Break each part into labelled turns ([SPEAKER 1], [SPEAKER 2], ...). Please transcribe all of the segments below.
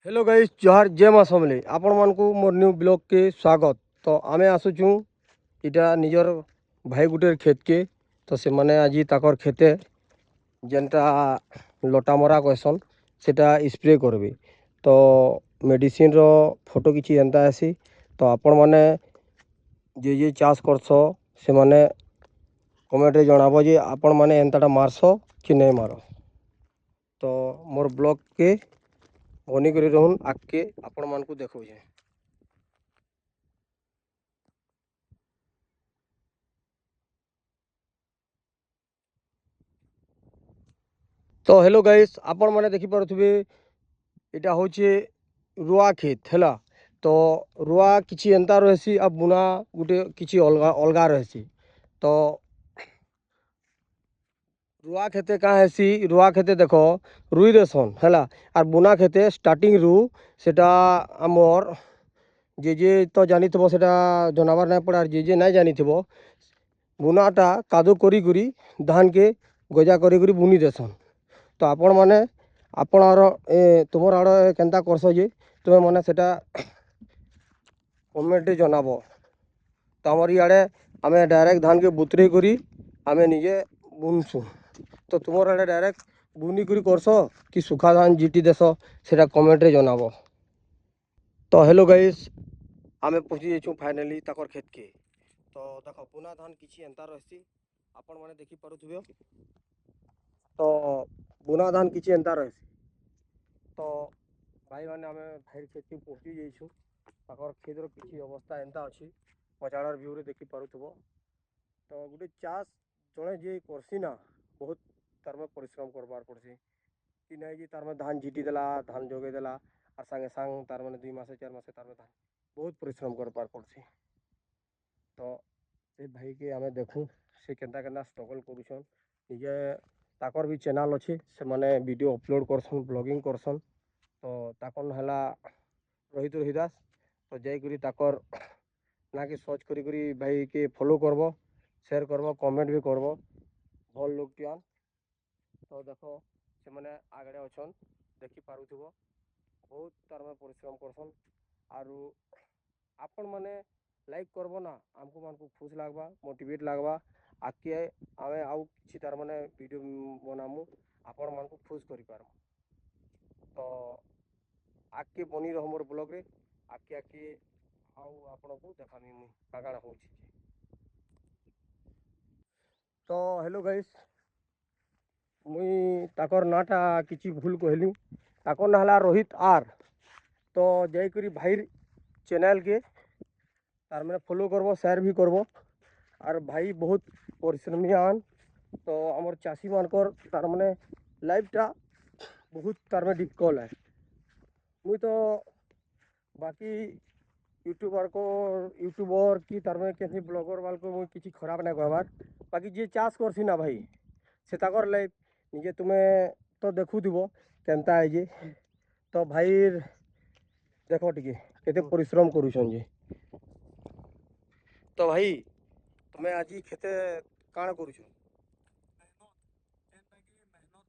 [SPEAKER 1] Hello guys जोहार जय माँ समले आपण मानकु मोर न्यू ब्लॉग के स्वागत। तो आमे आसुचु इटा निजर भाई गुटेर खेत के तो से माने आज ताकर खेते जेनटा लटा मरा कहसन सेटा स्प्रे करबे। तो मेडिसिन रो फोटो किछि एंता आसी तो आपण माने जे चाष करछ से माने कमेंट रे जणाबो जे आपण माने एंताटा मारसो कि नै मारो। तो मोर ब्लॉग के बनी करी रहून आगे आपण मानकु देखौछे। तो हेलो गाइस आपण माने देखि पारुथिबे एटा होचे रुआ खेत हैला। तो रुआ किछि एंता रहसी आ बुना गुटे किछि अलगा अलगा रहसी। तो रुआ खेते का हेसी रुआ खेते देखो रुई देसन हैला आर बुना खेते स्टार्टिंग रु सेटा आमर जे तो जानिथिबो सेटा जनावर नै पड़े आर जे नै जानिथिबो बुनाटा कादो करी करी धान के गजा करी करी बुनी देसन। तो आपण माने आपणार तुमर आड़े केनता करस जे तुमे माने सेटा कमेंट जनाबो। तो आमर इयाड़े आमे डायरेक्ट धान के बुतरे करी आमे निजे बुनसु। तो तुमर आड़े डायरेक्ट बुनी करी करस कि सुखा धान जीटी देस सेटा कमेंट जनाबो। तो हेलो गाइस आमे पहुँची जाइछु फाइनली ताकर खेत के। तो देखो बुना धान किछि एंता रहसी आपण माने देखि पारुथिबे। तो बुना धान किछि एंता रहसी। तो भाई माने आमे भाई खेत के पहुँची जाइछु ताकर खेत रो किछि अवस्था एंता अछि पछाड़र व्यू रे देखि पारुथिबो। तो गुटे चाष जणे जे करसी ना बहुत तार में परिश्रम करबार पड़सी कि नै जे तार में धान झिटी देला धान जोगे देला आर संगे संग तार माने 2 मासे 4 मासे तार में धान बहुत परिश्रम करबार पड़सी। तो से भाई के आमे देखू से केनता केनता स्ट्रगल करूछन निजे ताकर भी चैनल अछि से माने वीडियो अपलोड करसन ब्लॉगिंग करसन। तो ताकन हला रोहित रोहिदास तो जाई करी ताकर ना के सर्च करी करी भाई के फॉलो करबो शेयर करबो कमेंट भी करबो भल लोग टियान। तो देखो से माने आगड़े अछन देखि पारुथिबो बहुत तार में परिश्रम करसन आरु आपण माने लाइक करबो ना हमको मानकु खुश लागबा मोटिवेट लागबा आके आमे आउ किछि तार माने वीडियो बनामु आपण मानकु खुश करि पारमु। तो आके बनी रह मोर ब्लॉग रे आके आके आउ आपण को देखामी मु कागाड़ा होछि। तो हेलो गाइस मुई ताकर नाटा किछि भूल कहली ताकर ना हला रोहित आर। तो जाई करी भाई चैनल के तार मैंने फॉलो करबो शेयर भी करबो आर भाई बहुत परिश्रमी आन। तो आमर चाषी मानकर तार माने लाइफटा बहुत तार में डिफिकल्ट है। मुई तो बाकी यूट्यूबर की तार में किसी ब्लॉगर वाल को मुई किछि खराब नहीं कहबार बाकी जे चाष करसी ना भाई से ताकर लाइफ निजे तुम्हें तो देखु दिबो केनता है जे। तो भाई देखो टिके केते परिश्रम करूछन जे। तो भाई तुम्हें आज खेते काण करूछ
[SPEAKER 2] मेहनत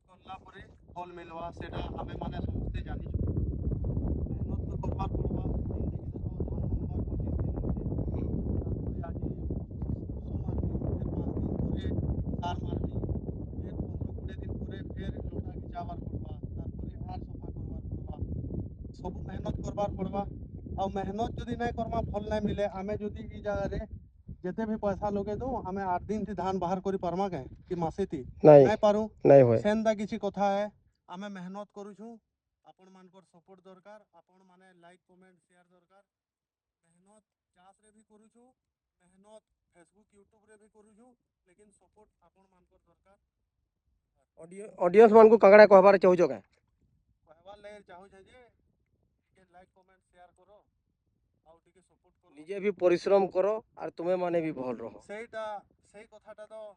[SPEAKER 2] करला परे फल मिलवा सेटा हमें माने समझते जानी मेहनत तो करबार पड़वा सब मेहनत करबार पड़वा और मेहनत जदि नहीं करमा फल नहीं मिले आमे जदि ई जगह रे जेते भी पैसा लगे दो हमें 8 दिन थी धान बाहर करी पारमा के कि मासे थी नहीं पारू
[SPEAKER 1] नहीं होए
[SPEAKER 2] सेंदा किछि कथा है आमे मेहनत करूछु आपण मानकर सपोर्ट दरकार आपण माने लाइक कमेंट शेयर दरकार मेहनत चास रे भी करूछु मेहनत फेसबुक यूट्यूब रे भी करूछु लेकिन सपोर्ट आपण मानकर दरकार
[SPEAKER 1] ऑडियंस मान को कागड़ा कहबार चाहूछ का
[SPEAKER 2] कहबार ले चाहू छे जे के लाइक कमेंट शेयर करो आउ टिके सपोर्ट करो
[SPEAKER 1] निजे भी परिश्रम करो और तुम्हें माने भी भल रहो
[SPEAKER 2] सेटा सेई कथाटा तो